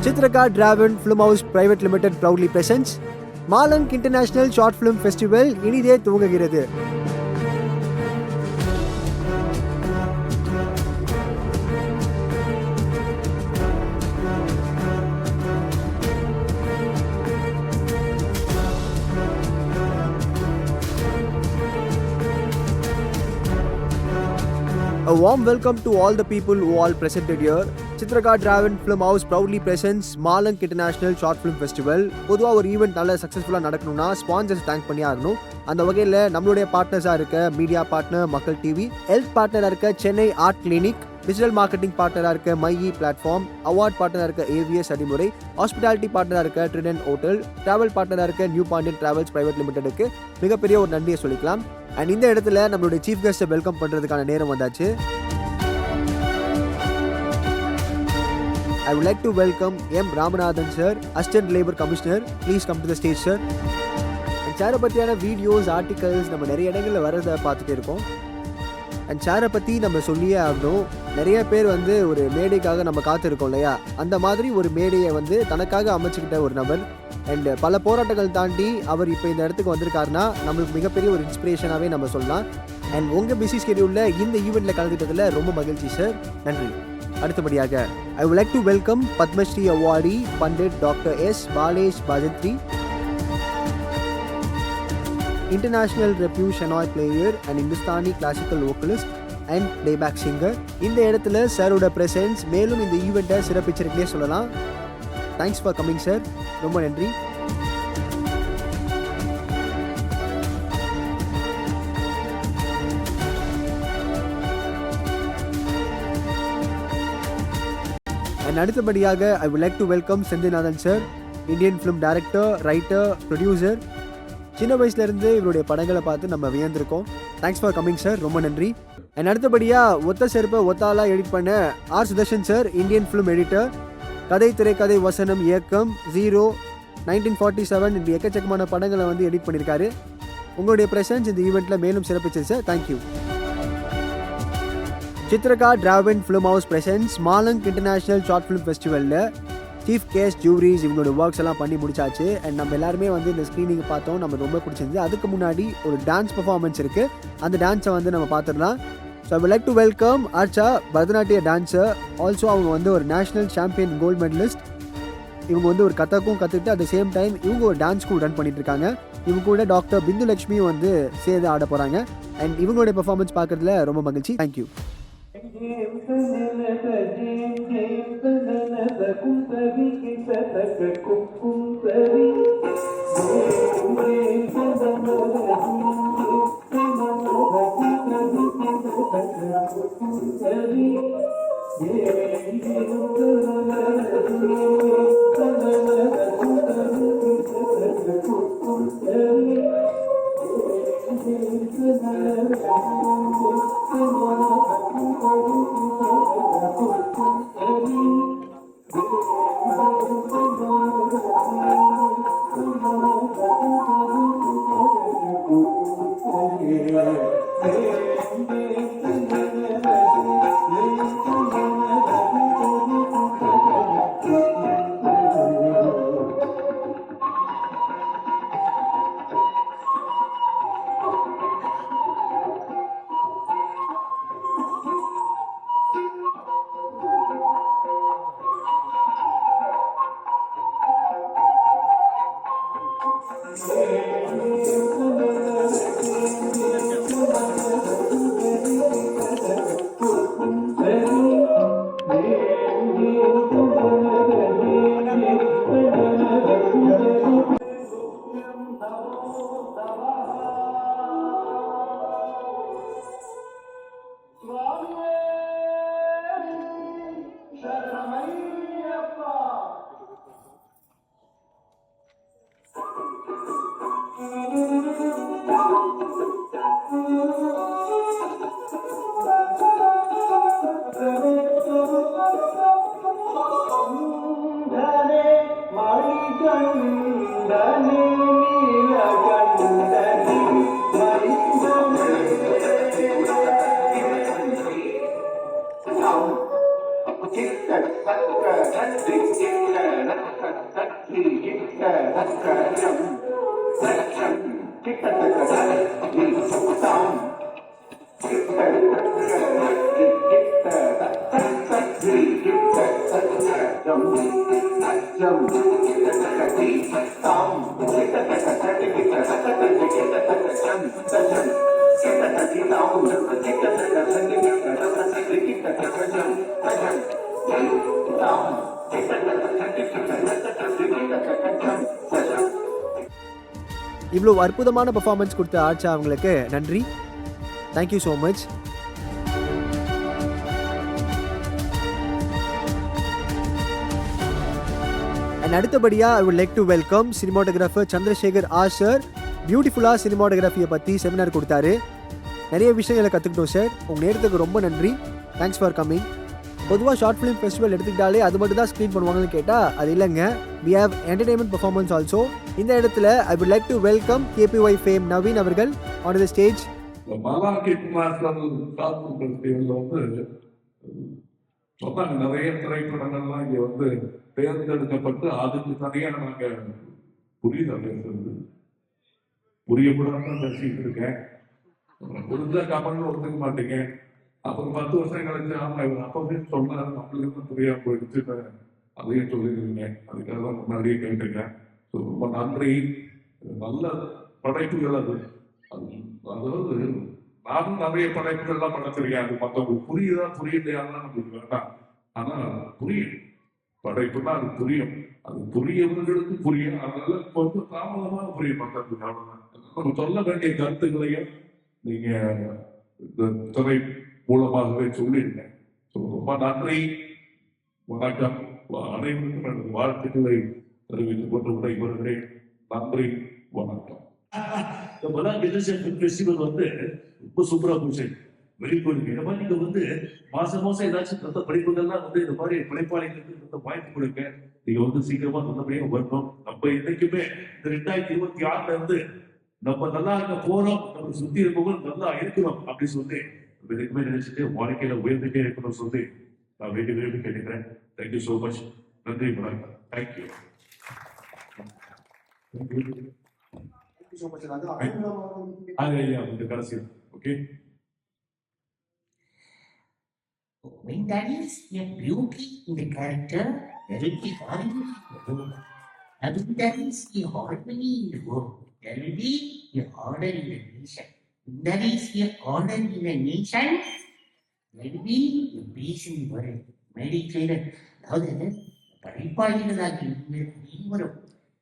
Chitraka Draven Film House Private Limited proudly presents Malang International Short Film Festival இனிதே துவங்குகிறது. A warm welcome to all the people who all presented here. Chitraka Draven Film House proudly presents Malang International Short Film Festival. பொதுவாக ஒரு event நல்ல சக்ஸஸ்ஃபுல்லாக நடக்கணும்னா sponsors thank பண்ணி ஆகணும். அந்த வகையில் நம்மளுடைய பார்ட்னர்ஸாக இருக்க media partner Makkal TV, health பார்ட்னராக இருக்க Chennai art clinic, digital marketing பார்ட்னராக இருக்க மைஇ பிளாட்ஃபார்ம், அவார்ட் பார்ட்னராக இருக்க ஏவிஎஸ் அடிமுறை, ஹாஸ்பிட்டாலிட்டி பார்ட்னராக இருக்க ட்ரிடென்ட் ஹோட்டல், டிராவல் பார்ட்னராக இருக்க நியூ பாண்டியன் டிராவல்ஸ் பிரைவேட் லிமிடெடுக்கு மிகப்பெரிய ஒரு நன்றியை சொல்லிக்கலாம். அண்ட் இந்த இடத்துல நம்மளுடைய சீஃப் கெஸ்ட்டை வெல்கம் பண்ணுறதுக்கான நேரம் வந்தாச்சு. I would like to welcome M. Ramanathan sir, Assistant Labour Commissioner. Please come to the stage, sir. And சேரை பற்றியான வீடியோஸ், ஆர்டிகல்ஸ் நம்ம நிறைய இடங்களில் வரதை பார்த்துட்டு இருக்கோம். அண்ட் சேரை பற்றி நம்ம சொல்லியே ஆகணும். நிறைய பேர் ஒரு மேடைக்காக நம்ம காத்திருக்கோம் இல்லையா, அந்த மாதிரி ஒரு மேடையை தனக்காக அமைச்சுக்கிட்ட ஒரு நபர். அண்ட் பல போராட்டங்கள் தாண்டி அவர் இப்போ இந்த இடத்துக்கு வந்திருக்காருன்னா நம்மளுக்கு மிகப்பெரிய ஒரு இன்ஸ்பிரேஷனாகவே நம்ம சொல்லலாம். அண்ட் உங்கள் பிஸி ஸ்கெடியூலில் இந்த ஈவெண்ட்டில் கலந்துக்கிட்டதில் ரொம்ப மகிழ்ச்சி சார், நன்றி. அடுத்தபடியாக I would like to welcome Padma Shri awardee Pandit doctor S Balesh Bhajantri, international repute shehnai player and Hindustani classical vocalist and playback singer. இந்த இடத்துல சாரோட ப்ரெசன்ஸ் மேலும் இந்த ஈவெண்ட்டை சிறப்பிச்சிருக்கே சொல்லலாம். தேங்க்ஸ் ஃபார் கம்மிங் சார், ரொம்ப நன்றி. அண்ட் அடுத்தபடியாக I would like to welcome Senthilnathan sir, Indian film director, writer, producer. சின்ன வயசுலேருந்து இவருடைய படங்களை பார்த்து நம்ம வியந்திருக்கோம். தேங்க்ஸ் ஃபார் கம்மிங் சார், ரொம்ப நன்றி. அண்ட் அடுத்தபடியாக ஒத்த செருப்பை ஒத்தாலாக எடிட் பண்ண R Sudarshan sir, Indian film editor, கதை, திரைக்கதை, வசனம், இயக்கம், 0, 1947 இப்படி எக்கச்சக்கமான படங்களை எடிட் பண்ணியிருக்காரு. உங்களுடைய ப்ரெசன்ஸ் இந்த ஈவெண்ட்டில் மேலும் சிறப்பிச்சது சார், தேங்க்யூ. சித்ரகா டிராவன் film house presents Malang international short film ஃபெஸ்டிவலில் சீஃப் கெஸ்ட், ஜூரிஸ் இவங்களோட ஒர்க்ஸ் எல்லாம் பண்ணி முடிச்சாச்சு. அண்ட் நம்ம எல்லாருமே இந்த ஸ்க்ரீனிங் பார்த்தோம், நம்ம ரொம்ப பிடிச்சிருந்தது. அதுக்கு முன்னாடி ஒரு டான்ஸ் பர்ஃபார்மன்ஸ் இருக்குது, அந்த டான்ஸை நம்ம பார்த்துடலாம். So I would like to welcome Archa, பரதநாட்டிய டான்ஸர். ஆல்சோ அவங்க ஒரு நேஷனல் சாம்பியன் கோல்டு மெடலிஸ்ட். இவங்க ஒரு கதக்கும் கற்றுக்கிட்டு அட் த சேம் டைம் இவங்க ஒரு டான்ஸ்க்கும் ரன் பண்ணிட்டு இருக்காங்க. இவங்க கூட டாக்டர் பிந்து லட்சுமியும் சேர்ந்து ஆட போகிறாங்க. அண்ட் இவங்களுடைய பெர்ஃபார்மன்ஸ் பார்க்குறதுல ரொம்ப மகிழ்ச்சி, தேங்க்யூ. இவ்வளோ அற்புதமான பெர்ஃபார்மன்ஸ் கொடுத்த ஆர்ச்சா அவங்களுக்கு நன்றி. Thank you so much. அண்ட் அடுத்தபடியாக I would like to welcome cinematographer Chandrasekhar R sir. பியூட்டிஃபுல்லாக சினிமாட்டோகிராஃபியை பற்றி செமினார் கொடுத்தாரு. நிறைய விஷயங்களை கற்றுக்கிட்டோம் சார். உங்கள் நேரத்துக்கு ரொம்ப நன்றி. Thanks for coming. பொதுவாக ஷார்ட் ஃபிலிம் ஃபெஸ்டிவல் எடுத்துக்கிட்டாலே அது மட்டும் தான் ஸ்க்ரீன் பண்ணுவாங்கன்னு கேட்டால் அது இல்லைங்க. We have entertainment performance also. இந்த இடத்துல I would like to welcome KPY fame Naveen அவர்கள் ஆன் தி ஸ்டேஜ். சொன்னாங்க நிறைய திரைப்படங்கள்லாம் இங்கே வந்து தேர்ந்தெடுக்கப்பட்டு அதுக்கு தனியாக நாங்கள் புரியுதா பேசுறது புரியப்படாம பேசிட்டு இருக்கேன். புரிஞ்ச கமல் ஒத்துக்க மாட்டீங்க. அப்புறம் 10 வருஷம் கழிச்சு ஆமா இவர் அப்பவே சொன்னாரு நம்மளுக்கு புரியாம போயிடுச்சு அதையும் சொல்லிருக்கீங்க. அதுக்காக தான் முன்னாடியே கேட்டுருக்கேன். ரொம்ப நன்றி. நல்ல படைப்புகள் அது. அதாவது நானும் நிறைய படைப்புகள்லாம் படைச்சிருக்கேன். அது மற்றவங்களுக்கு புரியுதா புரியலையான்னு நம்மளுக்கு வேண்டாம். ஆனா புரியும். படைப்புனா அது புரியும். அது புரியவர்களுக்கு புரியும். அதனால கொஞ்சம் தாமதமாக புரியும் மக்களுக்கு. அவ்வளவுதான். சொல்ல வேண்டிய கருத்துக்களையும் நீங்க இந்த துறை மூலமாகவே சொல்லியிருக்கேன். ரொம்ப நன்றி. வணக்கம். அனைவருக்கும் எனது வாழ்த்துக்களை தெரிவித்துக் கொண்டு விடைபெறுகிறேன். நன்றி, வணக்கம். ஃபெஸ்டிவல் வந்து ரொம்ப சூப்பரா போச்சு. வெளிக்கொடுங்க இந்த மாதிரி நீங்க வந்து மாசம் ஏதாச்சும் நல்ல படிப்புகள்லாம் வந்து இந்த மாதிரி படைப்பாளிகளுக்கு நல்ல வாய்ப்பு கொடுங்க. நீங்க வந்து சீக்கிரமா நல்லபடியா வரணும். நம்ம என்னைக்குமே இந்த 2026 இருந்து நம்ம நல்லா இருக்க போறோம், நம்ம சுத்தி இருக்கவங்க நல்லா இருக்கணும் அப்படின்னு சொல்லி எதுக்குமே நினைச்சிட்டு வாழ்க்கையில உயர்ந்துட்டே இருக்கணும்னு சொல்லி நான் வேண்டி விரும்பி கேட்டுக்கிறேன். Thank you so much. நன்றி, வணக்கம். தேங்க்யூ. கடைசி okay. When there is a beauty in the character, there will be harmony in the world. And when there is a harmony in the world, there will be a order in the nation. When there is a order in the nation, there will be a peace in the world. Meditator, அதாவது படைப்பாளிகளாகி அனைவரும்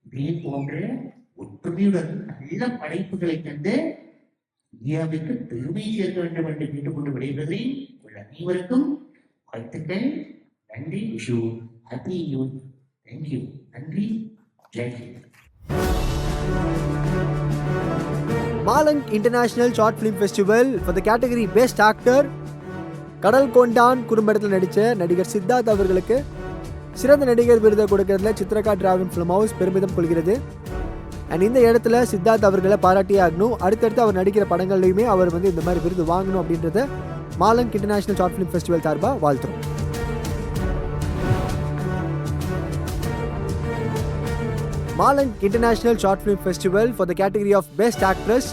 இதே போன்ற ஒற்றுமையுடன் நல்ல படைப்புகளை தந்து இந்தியாவுக்கு பெருமை சேர்க்க வேண்டும் என்று கேட்டுக்கொண்டு விடைபெறுகிறேன். அனைவருக்கும் வாழ்த்துக்கள். நன்றி. Vishu happy new. தேங்க்யூ. நன்றி. Jai Hind. Malang international short film festival for the category best actor கடல் கொண்டான் குறும்படத்தில் நடித்த நடிகர் சித்தார்த் அவர்களுக்கு சிறந்த நடிகர் விருதை கொடுக்கறதுல சித்ரகா டிராவன் ஃபிலிம் ஹவுஸ் பெருமிதம் கொள்கிறது. அண்ட் இந்த இடத்துல சித்தார்த் அவர்களை பாராட்டியே ஆகணும். அடுத்தடுத்து அவர் நடிக்கிற படங்கள்லையுமே அவர் வந்து இந்த மாதிரி விருது வாங்கணும் அப்படின்றத Malang international short film festival சார்பாக வாழ்த்துறோம். Malang international short film festival for the category of best actress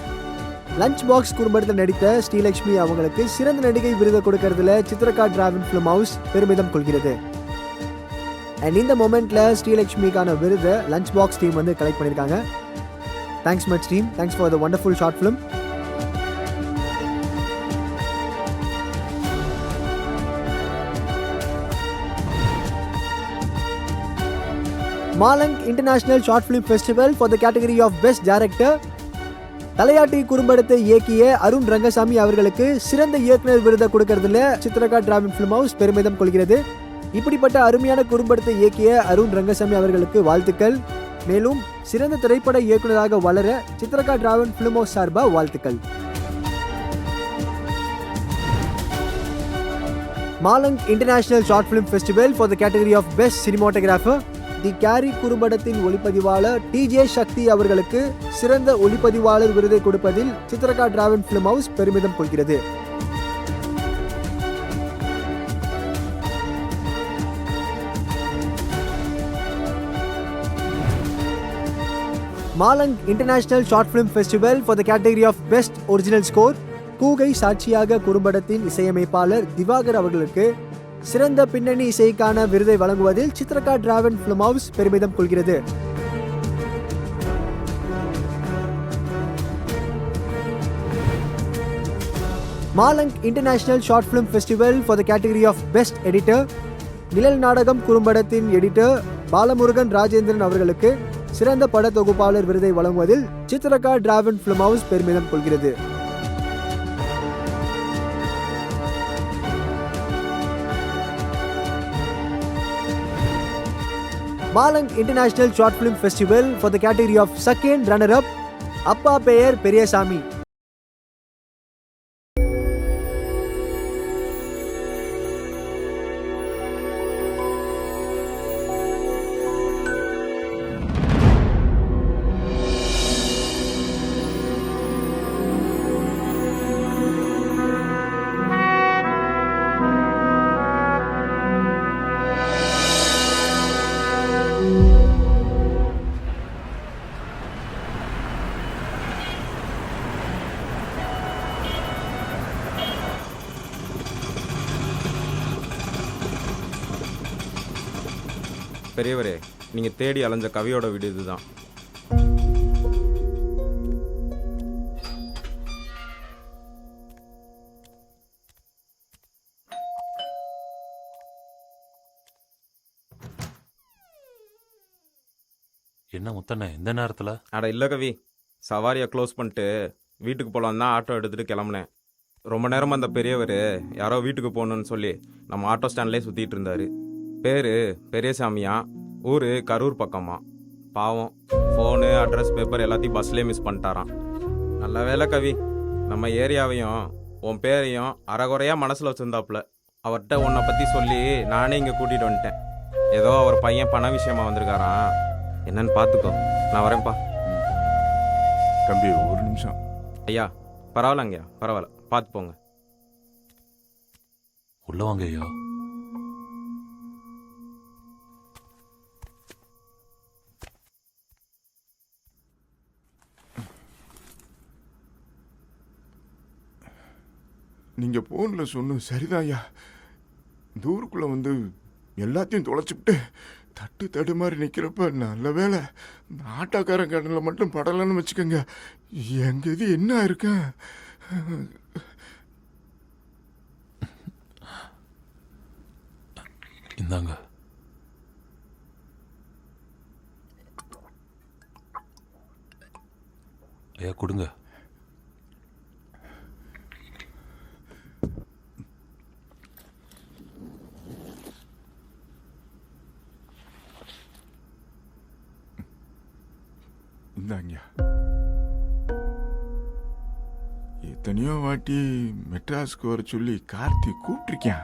lunch box குறும்படத்தில் நடித்த ஸ்ரீலக்ஷ்மி அவங்களுக்கு சிறந்த நடிகை விருதை கொடுக்கறதுல சித்ரகா டிராவன் ஃபிலிம் ஹவுஸ் பெருமிதம் கொள்கிறது. அண்ட் இந்த மொமெண்ட்ல ஸ்ரீலக்ஷ்மிக்கான விருதை லஞ்ச் பாக்ஸ் டீம் வந்து கலெக்ட் பண்ணியிருக்காங்க. Thanks much team. Thanks for the wonderful short film. Malang international short film festival for the category of best director தலையாட்டி குறும்படத்தை இயக்கிய அருண் ரங்கசாமி அவர்களுக்கு சிறந்த இயக்குனர் விருதை கொடுக்கறதுல சித்ரகா டிராவன் ஃபிலிம் ஹவுஸ் பெருமிதம் கொள்கிறது. இப்படிப்பட்ட அருமையான குறும்படத்தை இயக்கிய அருண் ரங்கசாமி அவர்களுக்கு வாழ்த்துக்கள். மேலும் சிறந்த திரைப்பட இயக்குநராக வளர சித்ரகா டிராவன் ஃபிலிம் ஹவுஸ் சார்பாக வாழ்த்துக்கள். Malang international short film festival for the category of best cinematographer தி கேரி குறும்படத்தின் ஒளிப்பதிவாளர் TJ சக்தி அவர்களுக்கு சிறந்த ஒளிப்பதிவாளர் விருதை கொடுப்பதில் சித்ரகா டிராவன் ஃபிலிம் ஹவுஸ் பெருமிதம் கொள்கிறது. Malang international short film festival for the category of best original score. கூகை சாட்சியாக குறும்படத்தின் இசையமைப்பாளர் திவாகர் அவர்களுக்கு சிறந்த பின்னணி இசைக்கான விருதை வழங்குவதில் சித்ரகா டிராவன் ஃபிலிம் ஹவுஸ் பெருமிதம் கொள்கிறது. Malang international short film festival for the category of best editor. நிழல் நாடகம் குறும்படத்தின் எடிட்டர் பாலமுருகன் ராஜேந்திரன் அவர்களுக்கு சிறந்த பட தொகுப்பாளர் விருதை வழங்குவதில் சித்ரகா டிராவன் ஃபிலிம் ஹவுஸ் பெருமிதம் கொள்கிறது. Malang international short film festival for the category of second runner up அப்பா பெயர் பெரியசாமி. பெரியவரே, நீங்கள் தேடி அலைஞ்ச கவியோட வீடு இதுதான். என்ன முத்தண்ணே இந்த நேரத்தில்? அட இல்லை கவி, சவாரியை க்ளோஸ் பண்ணிட்டு வீட்டுக்கு போகலான்னு தான் ஆட்டோ எடுத்துகிட்டு கிளம்புனேன். ரொம்ப நேரமாக அந்த பெரியவர் யாரோ வீட்டுக்கு போகணுன்னு சொல்லி நம்ம ஆட்டோ ஸ்டாண்ட்லேயே சுற்றிட்டு இருந்தார். பேர் பெரியசாமியா, ஊர் கரூர் பக்கமா. பாவம், ஃபோனு அட்ரஸ் பேப்பர் எல்லாத்தையும் பஸ்லேயே மிஸ் பண்ணிட்டாராம். நல்ல வேலை கவி, நம்ம ஏரியாவையும் உன் பேரையும் அறகுறையாக மனசில் வச்சுருந்தாப்புல. அவர்கிட்ட உன்னை பற்றி சொல்லி நானே இங்கே கூட்டிகிட்டு வந்துட்டேன். ஏதோ அவர் பையன் பண விஷயமா வந்திருக்காராம், என்னன்னு பார்த்துக்கோ. நான் வரேன்ப்பா. தம்பி ஒரு நிமிஷம். ஐயா பரவாயில்லங்கய்யா, பரவாயில்ல, பார்த்து போங்க. உள்ள வாங்க ஐயா. நீங்கள் ஃபோனில் சொன்னது சரிதான் ஐயா. இந்த ஊருக்குள்ளே வந்து எல்லாத்தையும் தொலைச்சிவிட்டு தட்டு தடு மாதிரி நிற்கிறப்ப நல்ல வேலை இந்த ஆட்டோக்காரன் கண்ணில் மட்டும் படலைன்னு வச்சுக்கோங்க. எங்கள் இது என்ன இருக்கேன். இந்தாங்க. ஐயா கொடுங்க. இந்தாங்க. எத்தனையோ வாட்டி மெட்ராஸ்க்கு வர சொல்லி கார்த்தி கூப்பிட்டுருக்கேன்.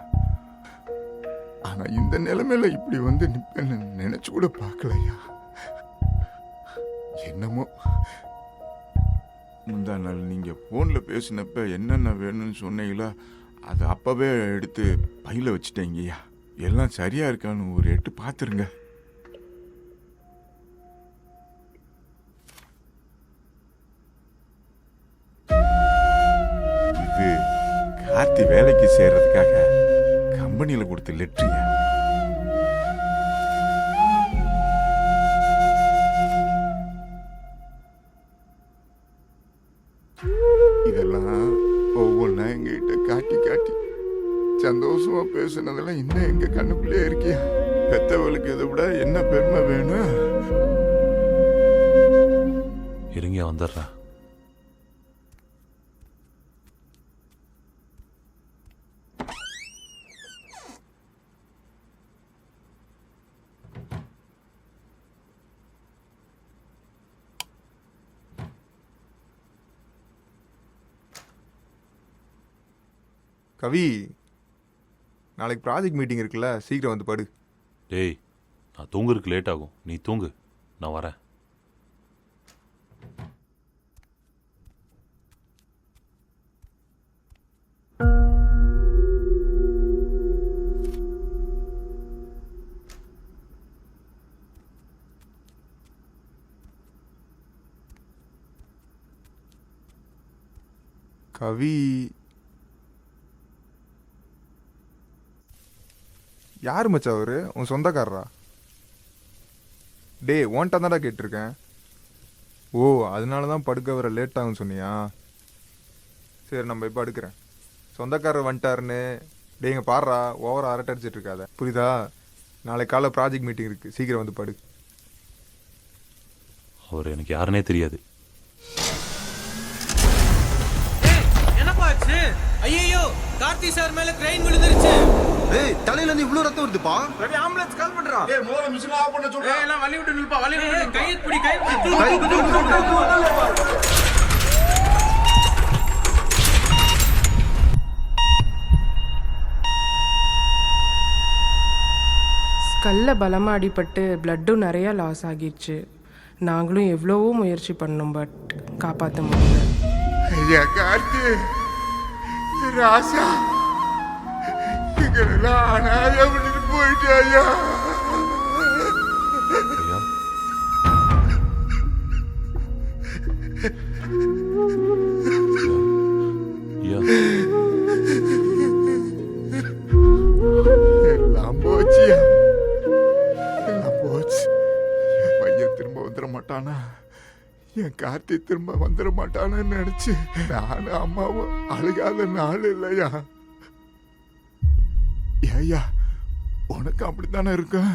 ஆனால் இந்த நிலைமையில இப்படி வந்து நிற்பேன்னு நினச்சி கூட பார்க்கலையா. என்னமோ முந்தா நாள் நீங்கள் ஃபோனில் பேசினப்ப என்னென்ன வேணும்னு சொன்னீங்களோ அதை அப்போவே எடுத்து பையில் வச்சுட்டேங்கய்யா. எல்லாம் சரியாக இருக்கான்னு ஒரு எட்டு பார்த்துருங்க. இது கார்த்தி வேலைக்கு சேர்றதுக்காக கம்பெனியில் கொடுத்த லெட்டருங்க. இதெல்லாம் ஒவ்வொன்றா எங்ககிட்ட காட்டி காட்டி சந்தோஷமா பேசுனதெல்லாம் இன்னும் எங்க கண்ணுக்குள்ளே இருக்கியா. பெத்தவளுக்கு இதை விட என்ன பெருமை வேணும். இருங்க வந்துடுறேன். கவி, நாளைக்கு ப்ராஜெக்ட் மீட்டிங் இருக்குல்ல, சீக்கிரம் வந்து படு. டேய், நான் தூங்குறதுக்கு லேட் ஆகும், நீ தூங்கு, நான் வரேன். கவி யார் மச்சான் அவரு? உன் சொந்தக்காரரா? டே ஓன்ட்டா தான்டா கேட்டிருக்கேன். ஓ அதனால தான் படுக்க வர லேட் ஆகும் சொன்னியா? சரி நம்ம இப்போ அடுக்கிறேன். சொந்தக்காரர் வந்துட்டாருன்னு டே இங்கே பாடுறா, ஓவரா அரட்டை அடிச்சிட்டு இருக்காத, புரியுதா? நாளைக்கு காலைல ப்ராஜெக்ட் மீட்டிங் இருக்குது, சீக்கிரம் வந்து படு. அவர் எனக்கு யாருன்னே தெரியாது. என்னப்பா ஆச்சு? ஐயோ கார்த்தி சார் மேல கிரெயின் விழுந்துருச்சு. ஏய் தலையில இருந்து இவ்ளோ ரத்தம் வருதுப்பா. ரவி ஆம்புலன்ஸ் கால் பண்றான். ஏய் மோர மிஷின் ஆஃப் பண்ண சொல்றேன். எல்லாம் வலி விட்டு நில்பா, வலி விட்டு கை பிடி, கை பிடி. ஸ்கல்ல பலமாக அடிபட்டு பிளட்டும் நிறையா லாஸ் ஆகிடுச்சு. நாங்களும் எவ்வளவோ முயற்சி பண்ணோம், பட் காப்பாற்ற முடியல. ஐயா கார்த்தி ராசா எங்களெல்லாம் அனாதை விட்டுட்டு போயிட்டு ஐயா. ஐயா ஐயா எல்லாம் போச்சியா, எல்லாம் போச்சு. என் பையன் திரும்ப வந்துட மாட்டானா, என் கார்த்தி திரும்ப வந்துட மாட்டானு நினைச்சு நானும் அம்மாவும் அழுகாத நாள் இல்லையா. ஏய்யா உனக்கு அப்படித்தானே இருக்கும்.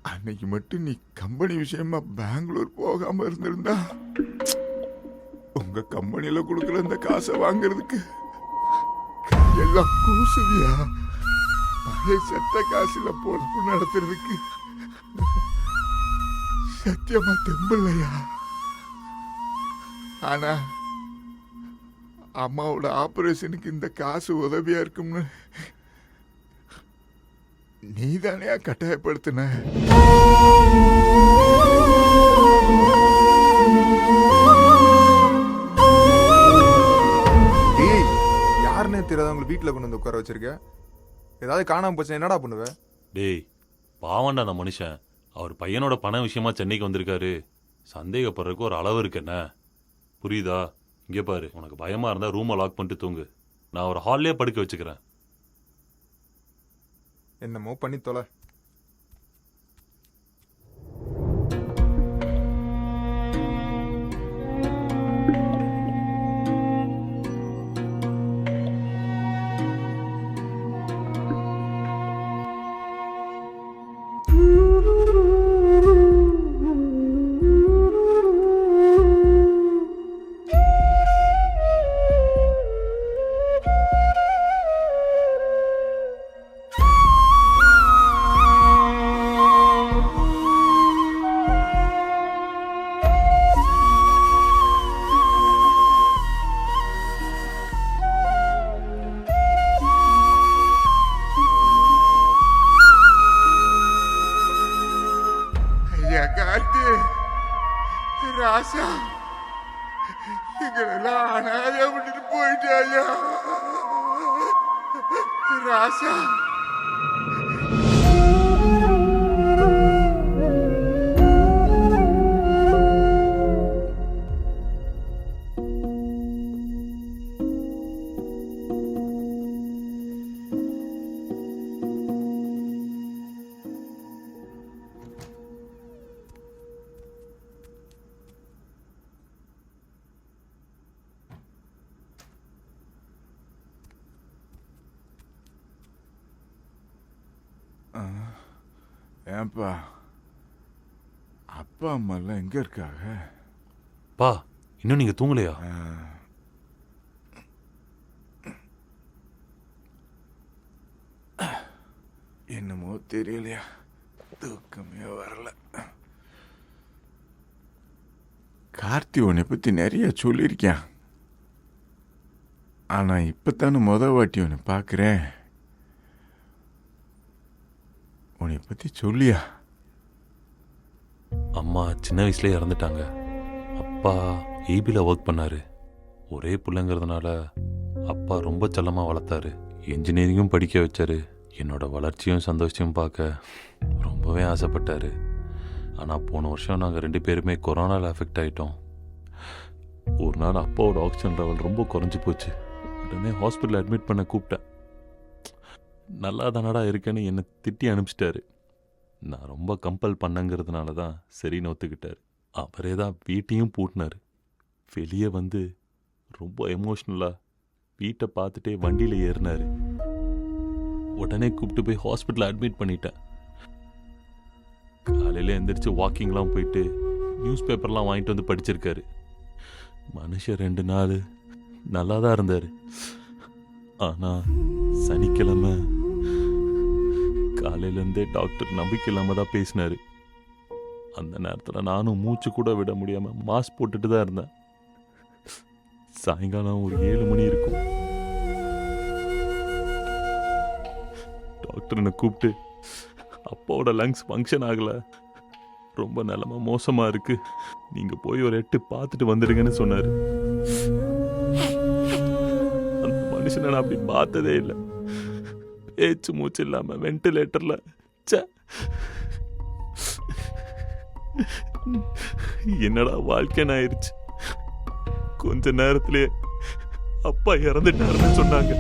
அன்னைக்கு மட்டும் நீ கம்பெனி விஷயமா பெங்களூர் போகாம இருந்திருந்தா உங்க கம்பெனியில கொடுக்குற இந்த காசை வாங்குறதுக்கு எல்லாம் கூசுதியா. பழைய செத்த காசுல பொழப்பு நடத்துறதுக்கு சத்தியமா தெம்பில்லையா. ஆனா அம்மாவோட ஆபரேஷனுக்கு இந்த காசு உதவியா இருக்கும்னு நீதானே கட்டாயப்படுத்தின. டேய் யாருன்னே தெரியாதவங்களை வீட்டில் கொண்டு வந்து உட்கார வச்சிருக்க. ஏதாவது காணாமல் போச்சு என்னடா பண்ணுவ? டேய் பாவண்டா அந்த மனுஷன். அவர் பையனோட பண விஷயமா சென்னைக்கு வந்திருக்காரு. சந்தேகப்படுறதுக்கு ஒரு அளவு இருக்கு என்ன, புரியுதா? இங்கே பாரு, உனக்கு பயமா இருந்தா ரூமை லாக் பண்ணிட்டு தூங்கு. நான் ஒரு ஹால்லே படுக்க வச்சுக்கிறேன். என்னமோ பண்ணி தொலை. ஐயா கார்த்தி ராசா எங்களெல்லாம் அனாதை விட்டுட்டு போயிட்டு ஐயா. ராசா ஏன்பா அப்பா அம்மா எல்லாம் எங்க இருக்காங்க? பா இன்னும் நீங்க தூங்கலையா? என்னமோ தெரியலையா, தூக்கமே வரல. கார்த்தி உன்னை பத்தி நிறைய சொல்லியிருக்கேன். ஆனா இப்பத்தானே வாட்டி உன்னை பார்க்குறேன். உன்னை பத்தி சொல்லியா? அம்மா சின்ன வயசுலேயே இறந்துட்டாங்க. அப்பா ஈபியில் ஒர்க் பண்ணாரு. ஒரே பிள்ளைங்கிறதுனால அப்பா ரொம்ப செல்லமாக வளர்த்தாரு. இன்ஜினியரிங்கும் படிக்க வச்சாரு. என்னோட வளர்ச்சியும் சந்தோஷத்தையும் பார்க்க ரொம்பவே ஆசைப்பட்டார். ஆனால் போன வருஷம் நாங்கள் 2 பேருமே கொரோனாவில் அஃபெக்ட் ஆகிட்டோம். ஒரு நாள் அப்பாவோட ஆக்சிஜன் லெவல் ரொம்ப குறைஞ்சி போச்சு. உடனே ஹாஸ்பிட்டல் அட்மிட் பண்ண கூப்பிட்டேன். நல்லா தானடா இருக்கேன்னு என்னை திட்டி அனுப்பிச்சிட்டாரு. நான் ரொம்ப கம்பல் பண்ணங்கிறதுனால தான் சரின்னு ஒத்துக்கிட்டார். அவரே தான் வீட்டையும் பூட்டினார். வெளியே வந்து ரொம்ப எமோஷ்னலாக வீட்டை பார்த்துட்டே வண்டியில் ஏறினார். உடனே கூப்பிட்டு போய் ஹாஸ்பிட்டலில் அட்மிட் பண்ணிட்டேன். காலையில் எந்திரிச்சு வாக்கிங்லாம் போயிட்டு நியூஸ் பேப்பர்லாம் வாங்கிட்டு வந்து படிச்சிருக்காரு. மனுஷன் 2 நாள் நல்லா தான் இருந்தார். ஆனால் சனிக்கிழமை காலையிலேருந்தே டாக்டர் நம்பிக்கை இல்லாமல் தான் பேசினார். அந்த நேரத்தில் நானும் மூச்சு கூட விட முடியாமல் மாஸ்க் போட்டுட்டு தான் இருந்தேன். சாயங்காலம் ஒரு 7 மணி இருக்கும். டாக்டர் என்னை கூப்பிட்டு அப்பாவோட லங்ஸ் ஃபங்க்ஷன் ஆகலை, ரொம்ப நிலமை மோசமாக இருக்கு, நீங்கள் போய் ஒரு 8 பார்த்துட்டு வந்துடுங்கன்னு சொன்னார். அந்த மனுஷனை நான் அப்படி பார்த்ததே இல்லை. பேச்சு மூச்சு இல்லாமல் வென்டிலேட்டரில் என்னடா வாழ்க்கைன்னு ஆயிடுச்சு. கொஞ்ச நேரத்திலே அப்பா இறந்துட்டாருன்னு சொன்னாங்க.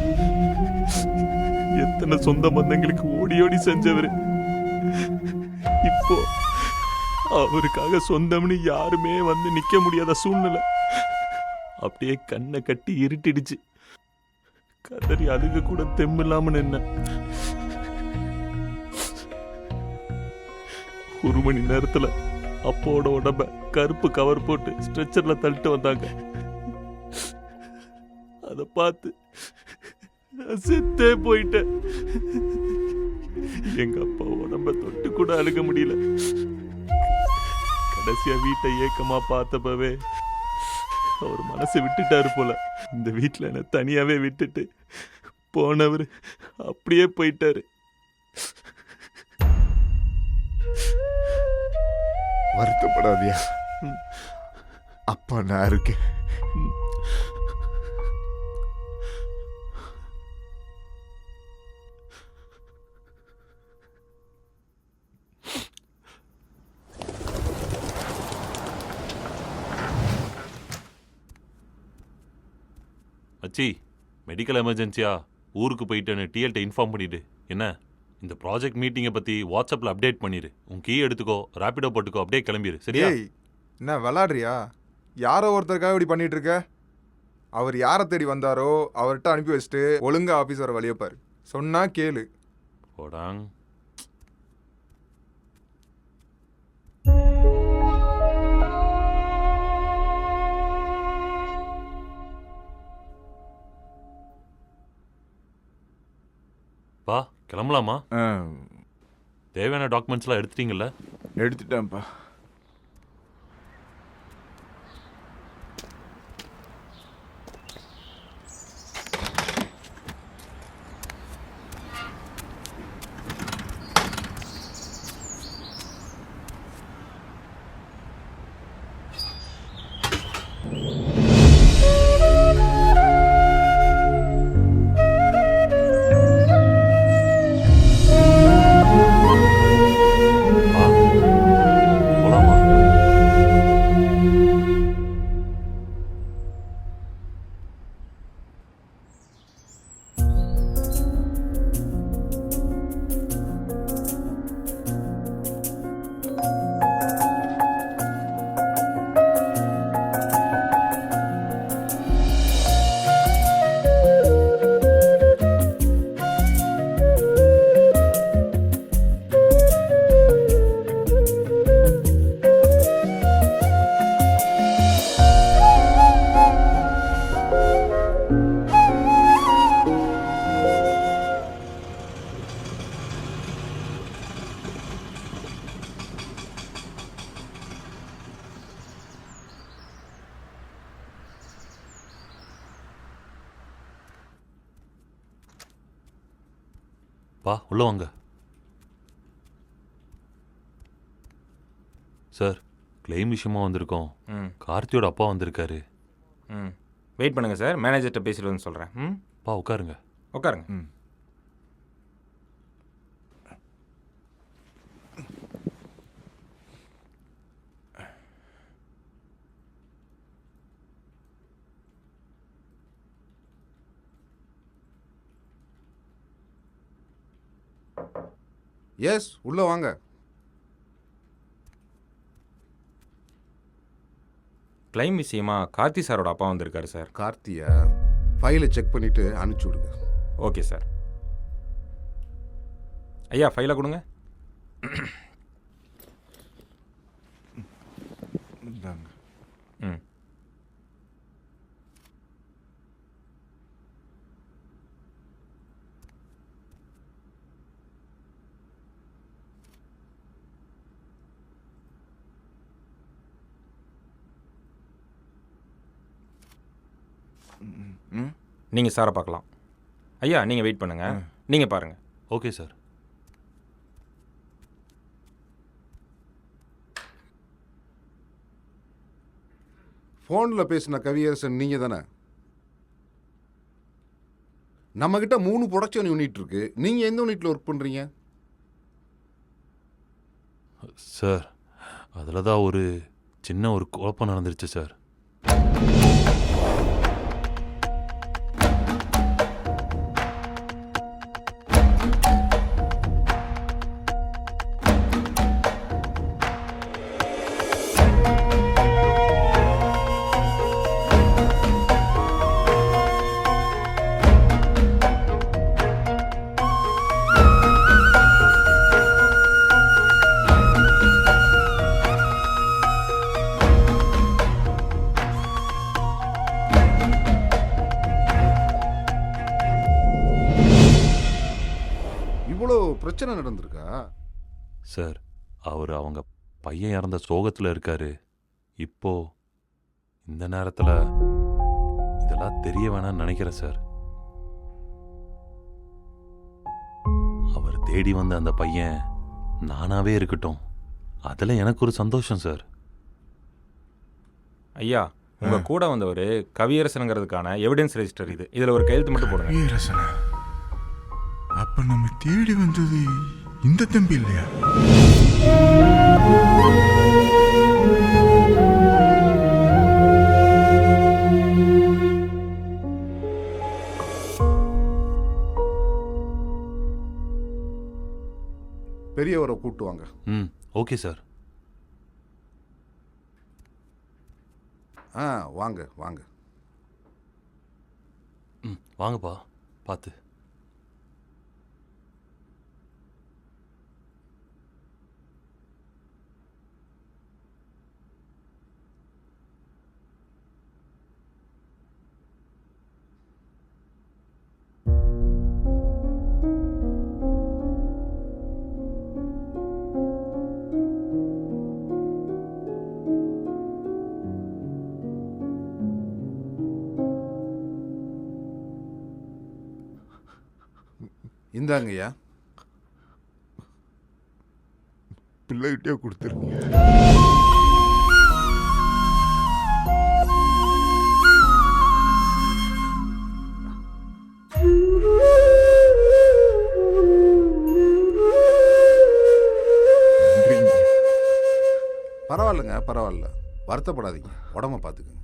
எத்தனை சொந்த பந்தங்களுக்கு ஓடி ஓடி செஞ்சவர் இப்போ அவருக்காக சொந்தம்னு யாருமே வந்து நிக்க முடியாத சூழ்நிலை. அப்படியே கண்ணை கட்டி இருட்டிடுச்சு. கதறி அழுக கூட தெம்பில்லாம நின்ன. 1 மணி நேரத்துல அப்போட உடம்ப கருப்பு கவர் போட்டு ஸ்ட்ரெச்சர்ல தள்ளிட்டு வந்தாங்க. அதை பார்த்து செத்தே போயிட்டேன். எங்க அப்பா உடம்ப தொட்டு கூட அழுக முடியல. கடைசியா வீட்டை ஏக்கமா பார்த்தப்பவே அவர் மனசை விட்டுட்டாரு போல. இந்த வீட்டில் என்ன தனியாவே விட்டுட்டு போனவர் அப்படியே போயிட்டாரு. வருத்தப்படாதியா, அப்பா நான் இருக்கேன். மச்சி, மெடிக்கல் எமர்ஜென்சியா ஊருக்கு போயிட்டேன்னு டிஎல்ட்ட இன்ஃபார்ம் பண்ணிடு. என்ன, இந்த ப்ராஜெக்ட் மீட்டிங்கை பற்றி வாட்ஸ்அப்பில் அப்டேட் பண்ணிடு. உன் கீ எடுத்துக்கோ, ராப்பிடோ போட்டுக்கோ, அப்படியே கிளம்பிடு. சரியா? என்ன விளாடுறியா? யாரோ ஒருத்தருக்காக இப்படி பண்ணிட்டு இருக்க? அவர் யாரை தேடி வந்தாரோ அவர்கிட்ட அனுப்பி வச்சுட்டு ஒழுங்கா ஆஃபீஸ் வர வழியை பாரு. சொன்னா கேளு. போடாங். பா, கிளம்பலாமா? தேவையான டாக்குமெண்ட்ஸ்லாம் எடுத்துட்டீங்கல்ல? எடுத்துட்டேன்ப்பா. பா, உள்ள வாங்க. சார், கிளைம் விஷயமா வந்திருக்கோம். கார்த்தியோட அப்பா வந்திருக்காரு. வெயிட் பண்ணுங்க சார், மேனேஜர்கிட்ட பேசிட்டு வந்து சொல்கிறேன். பா, உட்காருங்க. உட்காருங்க. எஸ் உள்ள வாங்க. கிளைம் விஷயமா கார்த்தி சாரோட அப்பா வந்திருக்காரு சார். கார்த்தியா? ஃபைலை செக் பண்ணிட்டு அனுப்பிச்சி விடுங்க. Okay sir. ஐயா ஃபைலை கொடுங்க. இந்தாங்க. ம். ம். நீங்கள் சாரை பார்க்கலாம். ஐயா நீங்கள் வெயிட் பண்ணுங்க. நீங்கள் பாருங்கள். Okay sir. ஃபோனில் பேசின கவியரசன் நீங்கள் தானே? நம்மக்கிட்ட 3 ப்ரொடக்ஷன் யூனிட் இருக்கு. நீங்கள் எந்த யூனிட்டில் ஒர்க் பண்ணுறீங்க? சார் அதில் தான் ஒரு சின்ன ஒரு குழப்பம் நடந்துருச்சு சார். இவ்வளோ பிரச்சனை நடந்திருக்கா? சார் அவர் அவங்க பையன் இறந்த சோகத்தில் இருக்காரு. இப்போ இந்த நேரத்தில் இதெல்லாம் தெரிய வேணாம்னு நினைக்கிறேன் சார். அவர் தேடி வந்த அந்த பையன் நானாவே இருக்கட்டும், அதில் எனக்கு ஒரு சந்தோஷம் சார். ஐயா உங்கள் கூட வந்தவர் கவியரசனுங்கிறதுக்கான எவிடன்ஸ் ரெஜிஸ்டர் இது. இதில் ஒரு கையெழுத்து மட்டும் போடுங்க. வீரசனா? அப்ப நம்ம தேடி வந்தது இந்த தம்பி இல்லையா? பெரியவரை கூட்டு வாங்க. ம் ஓகே சார். வாங்க வாங்க. ம் வாங்கப்பா பார்த்து. இந்தாங்கய்யா. பிள்ளைகிட்டே கொடுத்துருங்க. பரவாயில்லைங்க, பரவாயில்ல. வருத்தப்படாதீங்க. உடம்ப பார்த்துக்குங்க.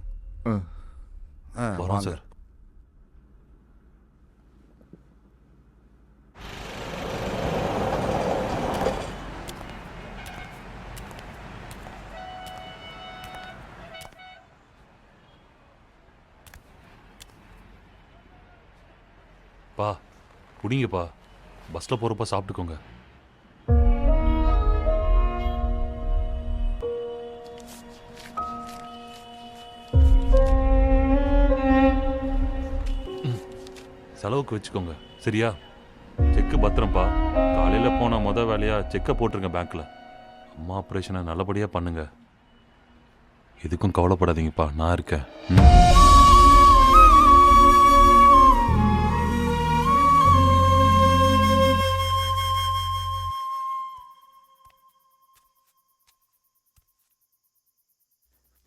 வரோம் வாங்க சார். பா குடிங்கப்பா, பஸ்ஸில் போகிறப்ப சாப்பிட்டுக்கோங்க. செலவுக்கு வச்சுக்கோங்க சரியா? செக்கு பத்திரம்ப்பா. காலையில் போன மொதல் வேலையாக செக்கை போட்டுருங்க பேங்க்கில். அம்மா ஆப்ரேஷனை நல்லபடியாக பண்ணுங்க. எதுக்கும் கவலைப்படாதீங்கப்பா, நான் இருக்கேன்.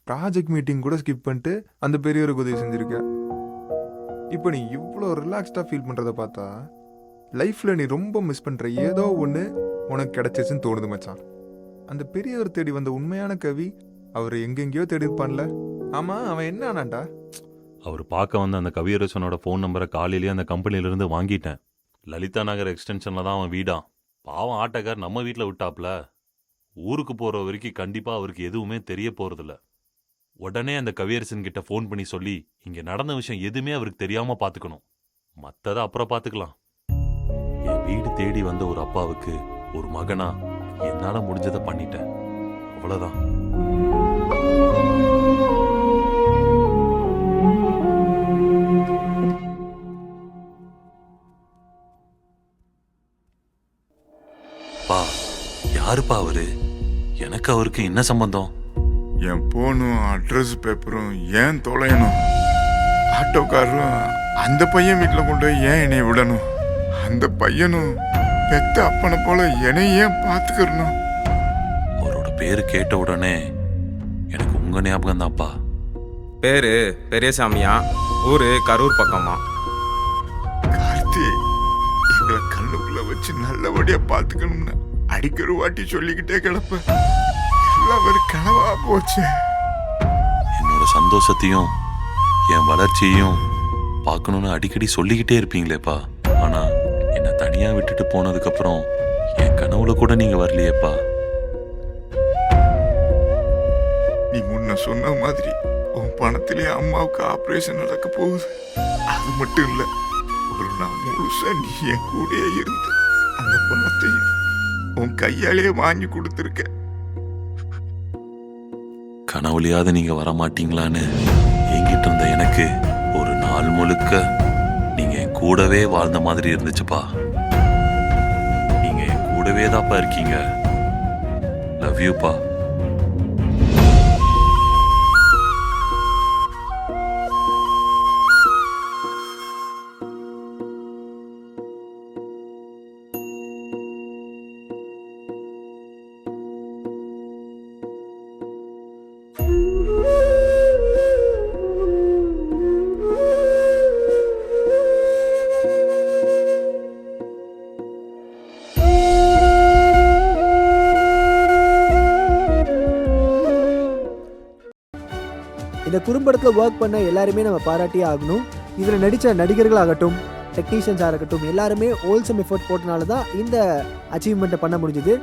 ப்ராஜெக்ட் மீட்டிங் கூட ஸ்கிப் பண்ணிட்டு அந்த பெரியவருக்கு உதவி செஞ்சுருக்க. இப்போ நீ இவ்வளோ ரிலாக்ஸ்டாக ஃபீல் பண்ணுறத பார்த்தா லைஃப்பில் நீ ரொம்ப மிஸ் பண்ணுற ஏதோ ஒன்று உனக்கு கிடச்சிச்சுன்னு தோணுது மச்சான். அந்த பெரியவர் தேடி வந்த உண்மையான கவி அவர் எங்கெங்கேயோ தேடி இருப்பான்ல. ஆமாம், அவன் என்ன ஆனான்டா? அவர் பார்க்க வந்த அந்த கவியரசனோட ஃபோன் நம்பரை காலையிலேயே அந்த கம்பெனிலேருந்து வாங்கிட்டேன். லலிதா நகர் எக்ஸ்டென்ஷனில் தான் அவன் வீடான். பாவம் ஆட்டோக்கார் நம்ம வீட்டில் விட்டாப்ல. ஊருக்கு போகிற வரைக்கும் கண்டிப்பாக அவருக்கு எதுவுமே தெரிய போகிறதில்ல. உடனே அந்த கவியரசன் கிட்ட ஃபோன் பண்ணி சொல்லி இங்கே நடந்த விஷயம் எதுவுமே அவருக்கு தெரியாமல் பார்த்துக்கணும். மற்றதை அப்புறம் பார்த்துக்கலாம். என் வீடு தேடி வந்த ஒரு அப்பாவுக்கு ஒரு மகனா என்னால் முடிஞ்சதை பண்ணிட்டேன். அவ்வளோதான். பா, யாருப்பா அவரு? எனக்கு அவருக்கு என்ன சம்பந்தம்? என் போனும் அட்ரஸ் பேப்பரும் ஏன் தொலையணும்? ஆட்டோக்காரரும் அந்த பையன் வீட்டில் கொண்டு போய் ஏன் என்னை விடணும்? அந்த பையனும் பெத்த அப்பனை போல என்னை ஏன் பார்த்துக்கிறணும்? அவரோட பேரு கேட்ட உடனே எனக்கு உங்க ஞாபகம் தான்ப்பா. பேரு பெரியசாமியா, ஊரு கரூர் பக்கமா. கார்த்தி, எங்களை கண்ணுக்குள்ள வச்சு நல்லபடியா பார்த்துக்கணும்னு அடிக்கிற வாட்டி சொல்லிக்கிட்டே கிடப்ப. எல்லாம் ஒரு கனவா போச்சு. என்னோட சந்தோஷத்தையும் என் வளர்ச்சியையும் பார்க்கணும்னு அடிக்கடி சொல்லிக்கிட்டே இருப்பீங்களேப்பா. ஆனா என்னை தனியா விட்டுட்டு போனதுக்கு அப்புறம் என் கனவுல கூட நீங்க வரலையேப்பா. நீ முன்ன சொன்ன மாதிரி உன் பணத்திலேயே அம்மாவுக்கு ஆபரேஷன் நடக்க போகுது. அது மட்டும் இல்ல, ஒரு நாள் முழுசா நீ என் கூடயே இருந்து அந்த பணத்தையும் உன் கையாலேயே வாங்கி கொடுத்துருக்க. கனவுலையாவது நீங்க வரமாட்டீங்களான்னு என்கிட்ட இருந்த எனக்கு ஒரு நாள் முழுக்க நீங்க என் கூடவே வாழ்ந்த மாதிரி இருந்துச்சுப்பா. நீங்க என் கூடவே தான்ப்பா இருக்கீங்க. லவ் யூப்பா. இந்த குறும்படத்தில் ஒர்க் பண்ண எல்லாருமே நம்ம பாராட்டியே ஆகணும். இதில் நடித்த நடிகர்களாகட்டும், டெக்னீஷியன்ஸாக இருக்கட்டும், எல்லாருமே ஹோல்சம் எஃபர்ட் போட்டனால தான் இந்த அச்சீவ்மெண்ட்டை பண்ண முடிஞ்சுது.